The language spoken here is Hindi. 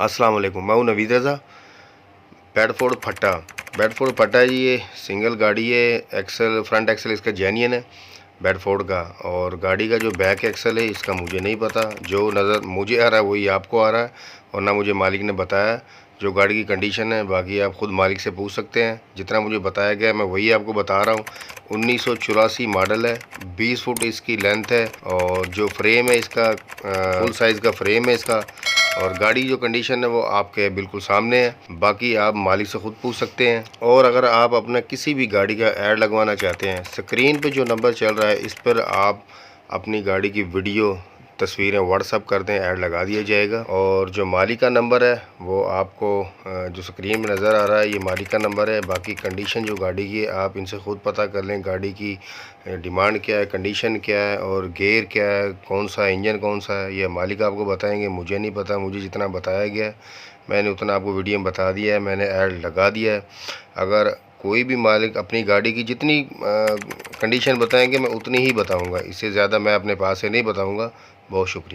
अस्सलाम वालेकुम, मैं हूँ नवीद रज़ा। बेडफोर्ड फट्टा है जी। ये सिंगल गाड़ी है। एक्सल, फ्रंट एक्सल इसका जेन्युइन है बेडफोर्ड का, और गाड़ी का जो बैक एक्सल है इसका मुझे नहीं पता। जो नज़र मुझे आ रहा है वही आपको आ रहा है, और ना मुझे मालिक ने बताया जो गाड़ी की कंडीशन है। बाकी आप ख़ुद मालिक से पूछ सकते हैं। जितना मुझे बताया गया मैं वही आपको बता रहा हूँ। 1984 मॉडल है, 20 फुट इसकी लेंथ है, और जो फ्रेम है इसका फुल साइज़ का फ्रेम है इसका। और गाड़ी जो कंडीशन है वो आपके बिल्कुल सामने है। बाकी आप मालिक से ख़ुद पूछ सकते हैं। और अगर आप अपना किसी भी गाड़ी का ऐड लगवाना चाहते हैं, स्क्रीन पे जो नंबर चल रहा है इस पर आप अपनी गाड़ी की वीडियो तस्वीरें व्हाट्सअप कर दें, ऐड लगा दिया जाएगा। और जो मालिक का नंबर है वो आपको जो स्क्रीन में नज़र आ रहा है ये मालिक का नंबर है। बाकी कंडीशन जो गाड़ी की है आप इनसे ख़ुद पता कर लें, गाड़ी की डिमांड क्या है, कंडीशन क्या है, और गेयर क्या है, कौन सा इंजन कौन सा है, ये मालिक आपको बताएंगे। मुझे नहीं पता, मुझे जितना बताया गया है मैंने उतना आपको वीडियो में बता दिया है, मैंने ऐड लगा दिया है। अगर कोई भी मालिक अपनी गाड़ी की जितनी कंडीशन बताएंगे मैं उतनी ही बताऊंगा, इससे ज़्यादा मैं अपने पास से नहीं बताऊंगा। बहुत शुक्रिया।